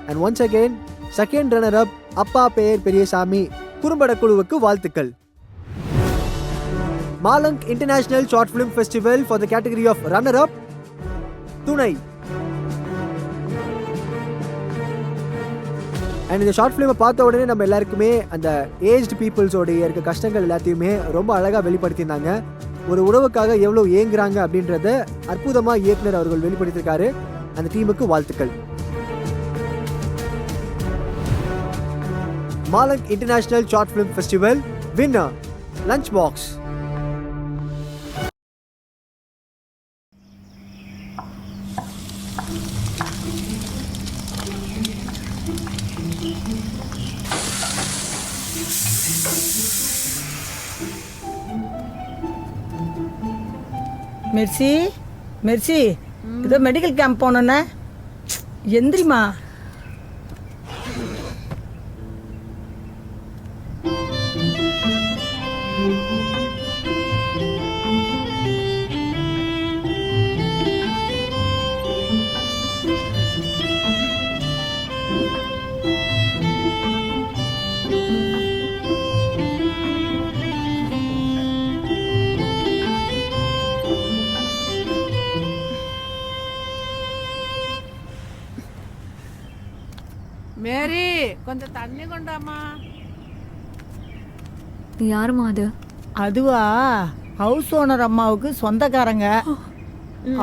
And once again second runner up அப்பா பெயர் பெரியசாமி குறும்பட குழுவுக்கு வாழ்த்துக்கள். Malang international short film festival for the category of runner up துணை. அண்ட் இந்த ஷார்ட் ஃபிலிமை பார்த்த உடனே நம்ம எல்லாருக்குமே அந்த ஏஜ்டு பீப்புள்ஸோடைய இருக்க கஷ்டங்கள் எல்லாத்தையுமே ரொம்ப அழகாக வெளிப்படுத்தியிருந்தாங்க. ஒரு உறவுக்காக எவ்வளோ ஏங்குறாங்க அப்படின்றத அற்புதமாக இயக்குனர் அவர்கள் வெளிப்படுத்தியிருக்காரு. அந்த டீமுக்கு வாழ்த்துக்கள். Malang international short film festival winner lunch box. Mercy Mercy, ஏதோ மெடிக்கல் கேம்ப் போனோன்னே எந்திரிமா. மேரி, கொஞ்சம் தண்ணி கொண்டாமா. யாருமா அது? அதுவா, ஹவுஸ் ஓனர் அம்மாவுக்கு சொந்தக்காரங்க.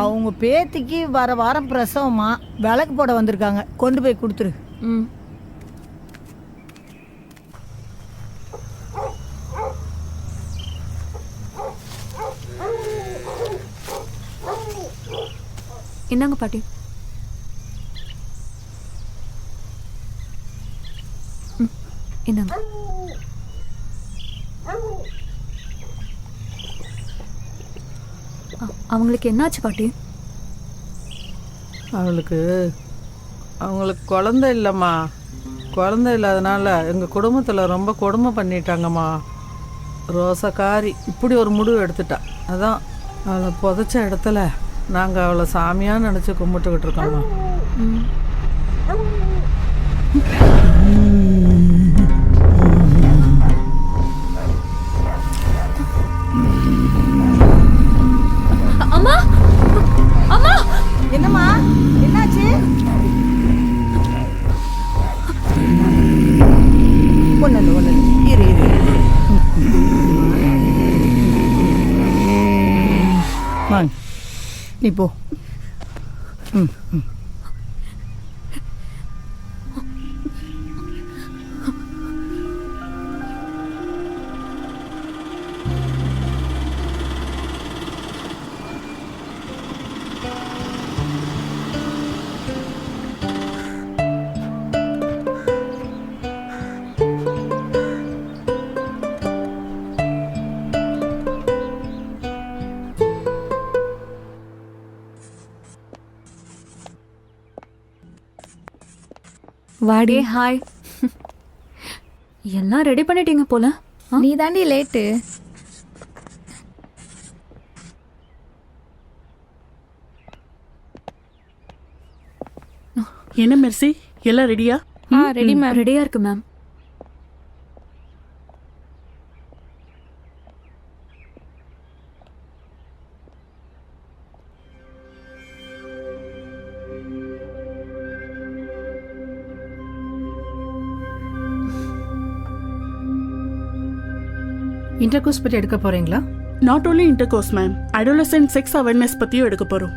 அவங்க பேத்திக்கு வர வாரம் பிரசவமா, விளக்கு போட வந்திருக்காங்க. கொண்டு போய் கொடுத்துரு. ம். என்னங்க பாட்டி? என்னங்க? அவங்களுக்கு என்னாச்சு பாட்டி? அவங்களுக்கு குழந்தை இல்லைம்மா. குழந்தை இல்லாதனால எங்கள் குடும்பத்தில் ரொம்ப கொடுமை பண்ணிட்டாங்கம்மா. ரோசக்காரி இப்படி ஒரு முடிவு எடுத்துட்டா. அதான் அவளை புதைச்ச இடத்துல நாங்கள் அவளை சாமியாக நினச்சி கும்பிட்டுக்கிட்டு இருக்கோம்மா. அம்மா அம்மா என்னம்மா என்னாச்சு? ஒண்ணு இரு இரு வாங்க நீ போ. வாடி ஹாய். எல்லாம் ரெடி பண்ணிட்டீங்க போல. நீ தாண்டி லேட்டு. என்ன மெர்சி, எல்லாம் ரெடியா? Ready ma'am. ரெடியா இருக்கு மேம். இன்டர்கோர்ஸ் பற்றி எடுக்க போறீங்களா? Not only intercourse ma'am, adolescent sex awareness பத்தியும் எடுக்க போறோம்.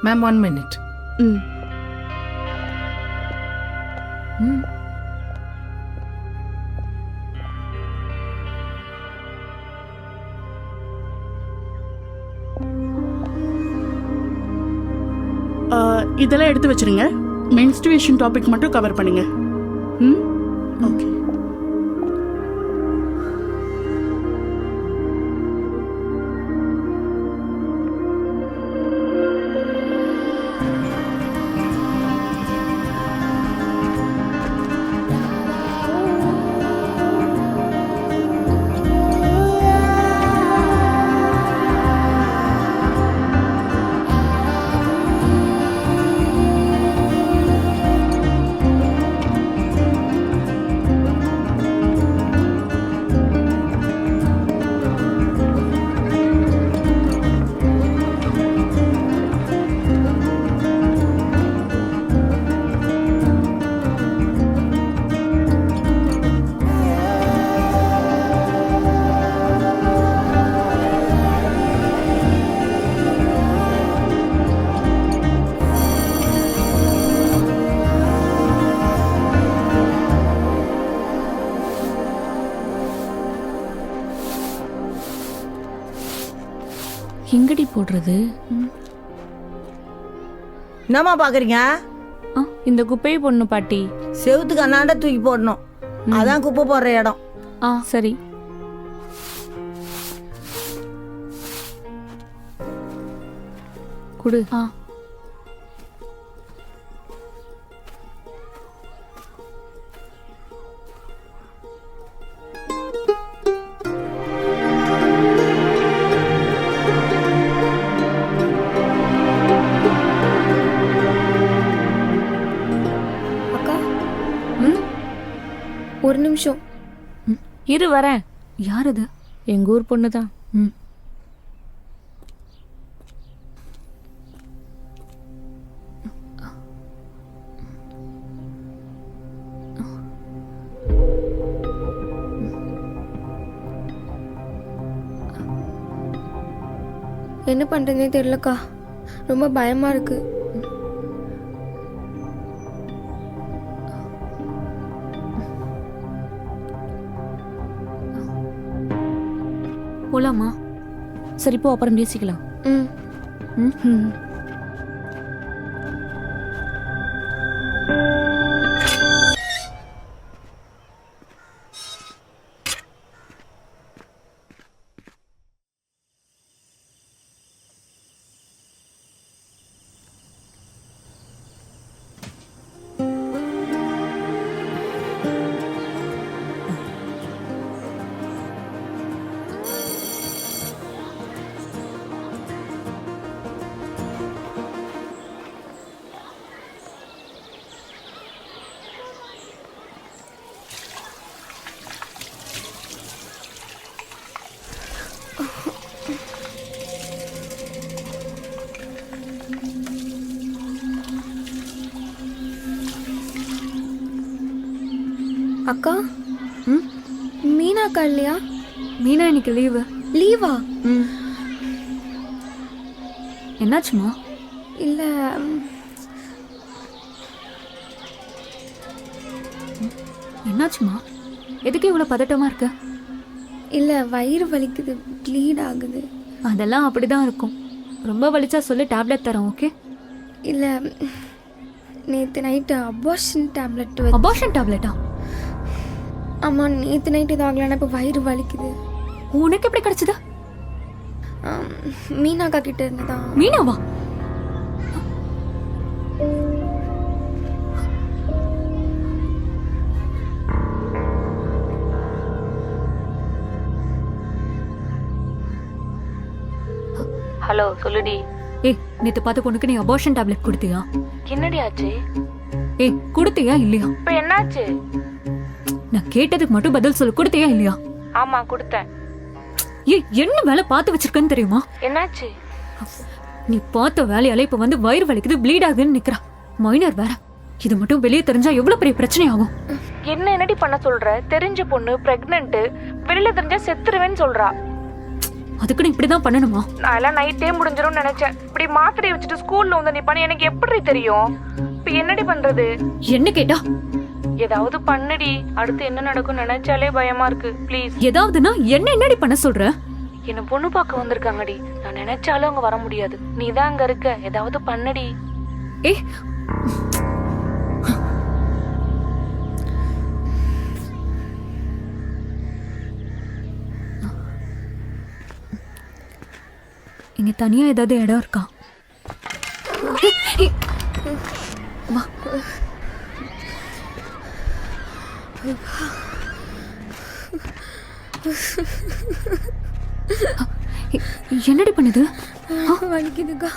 Ma'am 1 minute. இதெல்லாம் எடுத்து வச்சிருங்க. மென்ஸ்ட்ருவேஷன் டாபிக் மட்டும் கவர் பண்ணுங்க. ஓகே. எங்கடி போடுறது? என்னம்மா பாக்குறீங்க? இந்த குப்பையை போடணும் பாட்டி. செவுத்துக்கு அண்ணாண்ட தூக்கி போடணும். அதான் குப்பை போடுற இடம். சரி. குடு. ஒரு நிமிஷம் இரு, வரேன். யார் அது? எங்க ஊர் பொண்ணு தான். என்ன பண்றதுனே தெரியலக்கா, ரொம்ப பயமா இருக்கு. போலாமா? சரி போ, அப்புறம் பேசிக்கலாம். அக்கா மீனா அக்கா இல்லையா? மீனா இன்னைக்கு லீவு. லீவா? என்னாச்சுமா? இல்லை என்னாச்சுமா? எதுக்கு இவ்வளோ பதட்டமா இருக்க? இல்லை வயிறு வலிக்குது, ப்ளீட் ஆகுது. அதெல்லாம் அப்படிதான் இருக்கும். ரொம்ப வலிச்சா சொல்லி டேப்லெட் தரேன். ஓகே? இல்லை நேற்று நைட்டு அபார்ஷன் டேப்லெட். அபார்ஷன் டேப்லெட்டா? ஆமாம், நேற்று நைட்டு இது ஆகலைன்னா இப்போ வயிறு வலிக்குது. உனக்கு எப்படி கிடைச்சது? மீனாக்கா கிட்ட இருந்ததா? மீனாவா? ஹலோ சொல்லுடி. ஏய், நேத்து பார்த்த பொண்ணுக்கு நீ அபார்ஷன் டேப்லெட் கொடுத்தியா? என்னடி ஆச்சு? ஏய், கொடுத்தியா இல்லையா? இப்ப என்னாச்சு? நான் கேட்டதுக்கு மட்டும் பதில் சொல்லு. கொடுத்தியா இல்லையா? ஆமா கொடுத்தேன். ஏய், என்ன வேலை பார்த்து வச்சிருக்கன்னு தெரியுமா? என்னாச்சு? நீ பார்த்த வேலையால இப்ப வந்து வயிறு வலிக்குது, ப்ளீட் ஆகுதுன்னு நிக்கிறா. மைனர் வேற. இது மட்டும் வெளியே தெரிஞ்சா எவ்வளவு பெரிய பிரச்சனை ஆகும். என்ன என்னடி பண்ண சொல்ற? தெரிஞ்ச பொண்ணு, பிரெக்னன்ட், வெளியில தெரிஞ்சா செத்துருவேன்னு சொல்றா. அதுக்குன்னு இப்படிதான் பண்ணணுமா? நான் எல்லாம் நைட்டே முடிஞ்சிரும்னு நினைச்சேன். இப்படி மாத்திரையை வச்சுட்டு ஸ்கூல்ல வந்து நீ பண்ணி எனக்கு எப்படி தெரியும்? இப்ப என்னடி பண்றது? என்ன கேட்டா? ஏதாவது பண்ணுடி. அடுத்து என்ன நடக்கும் நினைச்சாலே பயமா இருக்கு. ப்ளீஸ். ஏதாவதுன்னா என்ன என்னடி பண்ண சொல்ற? என்ன பொண்ணு பார்க்க வந்திருக்காங்கடி. நான் நினைச்சாலும் அங்க வர முடியாது. நீ தான் அங்க இருக்க. ஏதாவது பண்ணுடி. ஏய், இங்க தனியா ஏதாவது இடம் இருக்கா? வா. என்னடி பண்ணுது? வலிக்குதுக்கா.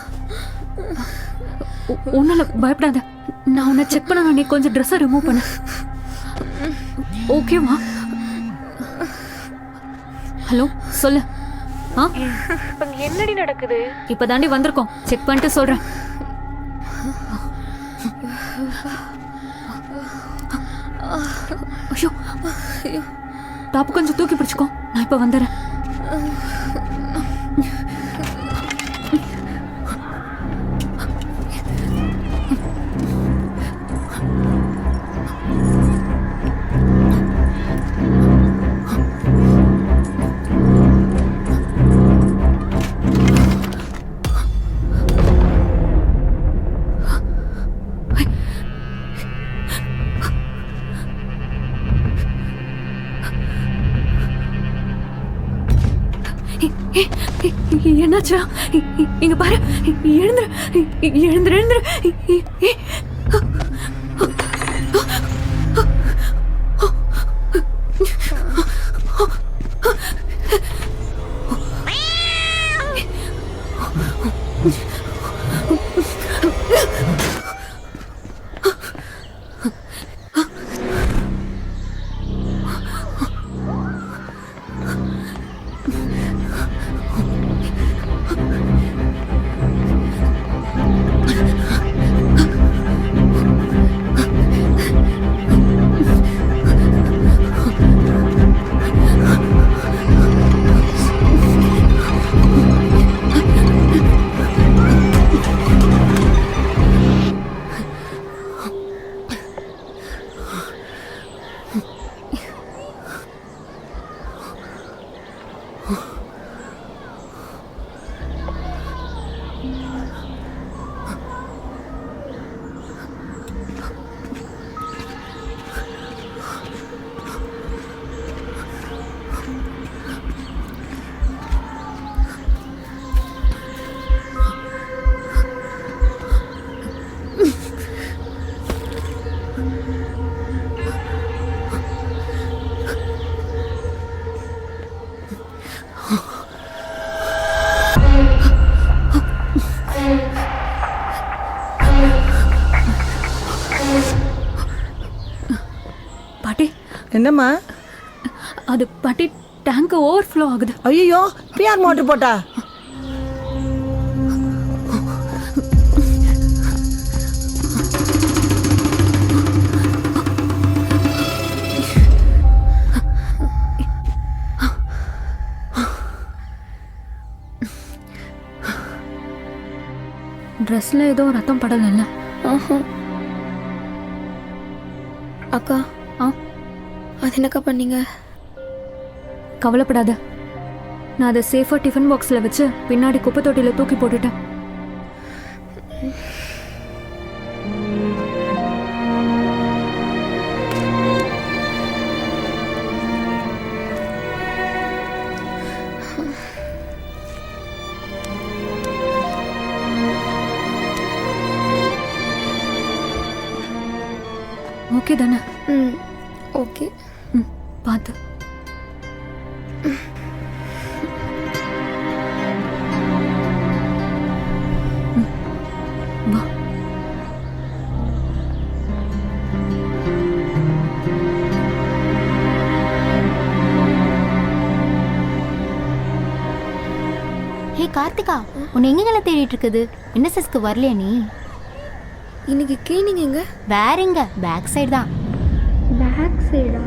ஒண்ணுல பயப்படாத. நான் உன்னை செக் பண்ண. நீ கொஞ்சம் ட்ரெஸ்ஸை ரிமூவ் பண்ண. ஓகேவா? ஹலோ சொல்லு. என்னடி நடக்குது? இப்ப தாண்டி வந்திருக்கோம். செக் பண்ணிட்டு சொல்றேன். ஐயோ, டாப்பு கொஞ்சம் தூக்கி பிடிச்சுக்கோ. நான் இப்ப வந்துடுறேன். என்னாச்சா? இங்க பாரு. எழுந்துரு எழுந்துரு எழுந்துரு. பாட்டி. என்னம்மா? அது பாட்டி, டேங்க் ஓவர்ஃப்ளோ ஆகுது. ஐயோ, பிஆர் மோட்டர் போட்டா? ட்ரெஸ்ல ஏதோ ரத்தம் படலல்ல? ஆஹா. அக்கா அது என்னக்கா பண்ணீங்க? கவலைப்படாத, நான் அதை சேஃபா டிஃபன் பாக்ஸ்ல வச்சு பின்னாடி குப்பை தொட்டியில தூக்கி போட்டுட்டேன். ஓகே தானே? ம் ஓகே. ம் பார்த்து. வா. ஹே கார்த்திகா, உன்னை எங்கெங்களை தேடிட்டு இருக்குது? என்எஸ்எஸ்க்கு வரலையா நீ? இன்னைக்கு கிளீனிங் எங்க? வேற எங்க? பேக் சைடு தான். பேக் சைடா?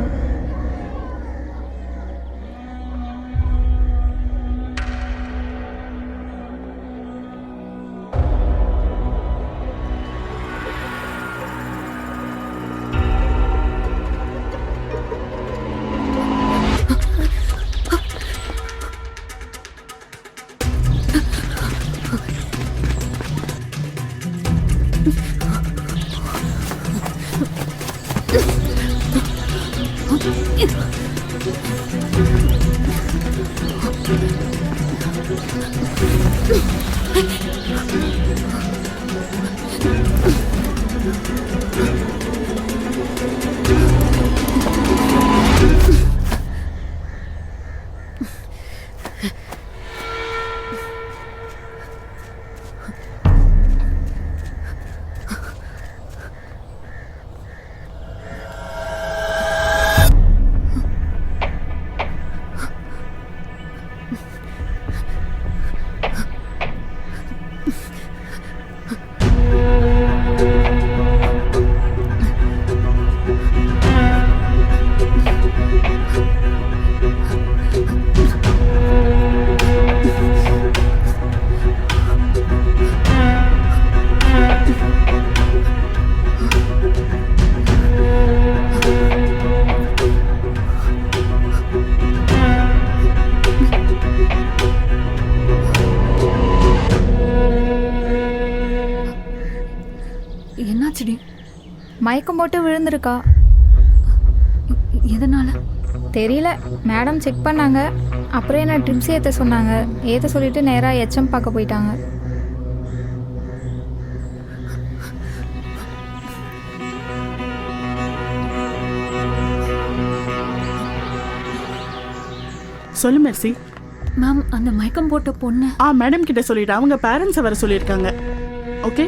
என்னாச்சுடி? மயக்கம் போட்டு விழுந்திருக்கா. எதனால தெரியல. மேடம் செக் பண்ணாங்க. அப்புறம் என்ன ட்ரிப்ஸ் ஏற்ற சொன்னாங்க. ஏற்ற சொல்லிட்டு நேராக எச்எம் பார்க்க போயிட்டாங்க. சொல்லு மெர்சி. மேம், அந்த மயக்கம் போட்ட பொண்ணு மேடம் கிட்ட சொல்லிட்டு அவங்க பேரண்ட்ஸை வர சொல்லியிருக்காங்க. ஓகே.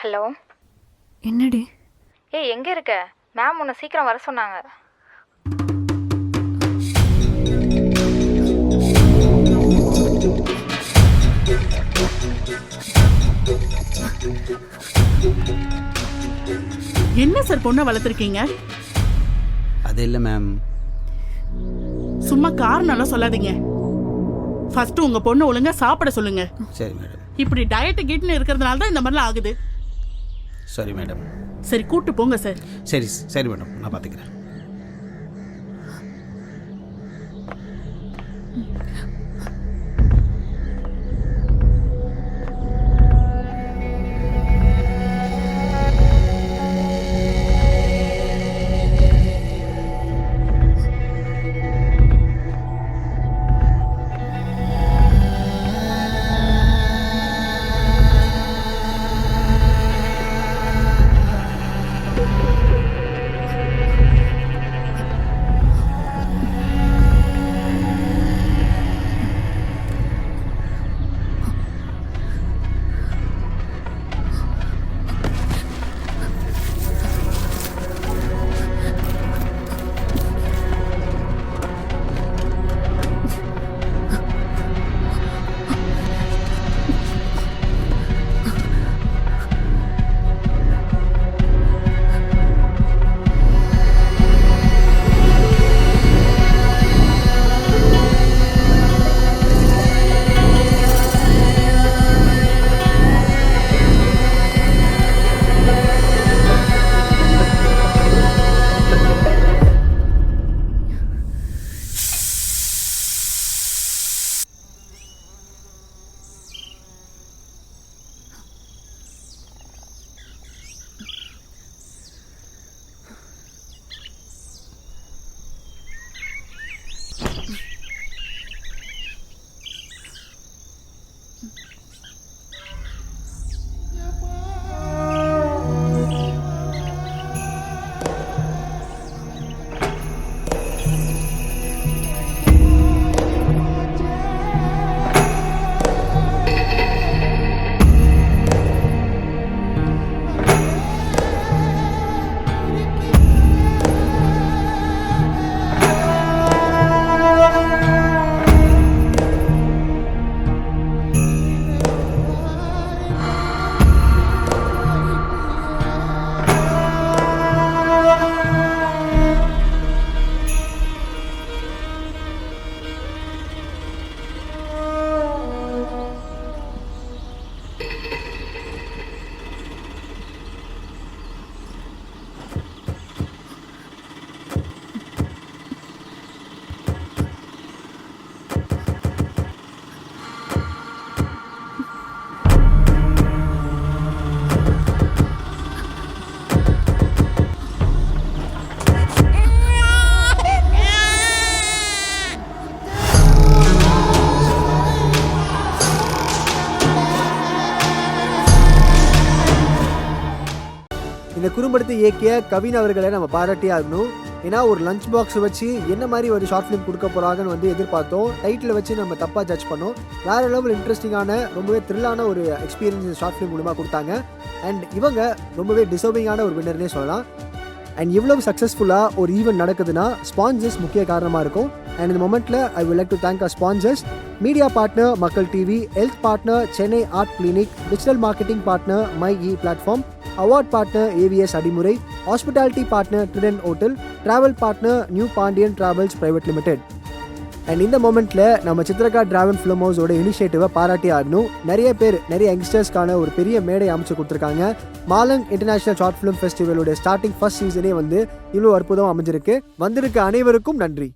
ஹலோ. என்னடி? ஏய் எங்கே இருக்க? மேம் உன்னை சீக்கிரம் வர சொன்னாங்க. என்ன சார் பொண்ணை வளர்த்துருக்கீங்க? அது இல்லை மேம். சும்மா காரணம்லாம் சொல்லாதீங்க. ஃபர்ஸ்ட் உங்க பொண்ணு ஒழுங்கா சாப்பிட சொல்லுங்க. சரி மேடம். இப்படி டயட் கிட்னு இருக்கிறதுனால தான் இந்த மாதிரிலாம் ஆகுது. சரி மேடம். சரி கூட்டு போங்க சார். சரி சரி மேடம், நான் பார்த்துக்கிறேன். இந்த குறும்படத்தை இயக்கிய கவின் அவர்களை நம்ம பாராட்டி ஆகணும். ஏன்னா ஒரு லஞ்ச் பாக்ஸ் வச்சு என்ன மாதிரி ஒரு ஷார்ட் ஃபிலிம் கொடுக்க போகிறாங்கன்னு வந்து எதிர்பார்த்தோம். டைட்டில் வச்சு நம்ம தப்பாக ஜட்ஜ் பண்ணோம். வேறு லெவல் இன்ட்ரெஸ்டிங்கான ரொம்பவே த்ரில்லான ஒரு எக்ஸ்பீரியன்ஸ் ஷார்ட் ஃபிலிம் மூலமாக கொடுத்தாங்க. அண்ட் இவங்க ரொம்பவே டிசர்விங்கான ஒரு வின்னர்னே சொல்லலாம். அண்ட் இவ்வளவு சக்ஸஸ்ஃபுல்லாக ஒரு ஈவெண்ட் நடக்குதுன்னா ஸ்பான்சர்ஸ் முக்கிய காரணமாக இருக்கும். அண்ட் இந்த மொமெண்ட்டில் I will like to thank our sponsors. Media partner Makkal TV, health partner Chennai art clinic, digital marketing partner my E platform, award partner AVS Adimurai, hospitality partner Trident hotel, travel partner new Pandian travels private limited. And இந்த மொமெண்ட்டில் நம்ம சித்ரகா டிராவன் film ஹவுஸோட இனிஷியேட்டிவை பாராட்டி ஆகணும். நிறைய யங்ஸ்டர்ஸ்க்கான ஒரு பெரிய மேடை அமைச்சு கொடுத்துருக்காங்க. மாலங் இன்டர்நேஷனல் ஷார்ட் ஃபிலிம் ஃபெஸ்டிவலோட ஸ்டார்டிங் ஃபர்ஸ்ட் சீசனே வந்து இவ்வளோ அற்புதம் அமைஞ்சிருக்கு. வந்திருக்க அனைவருக்கும் நன்றி.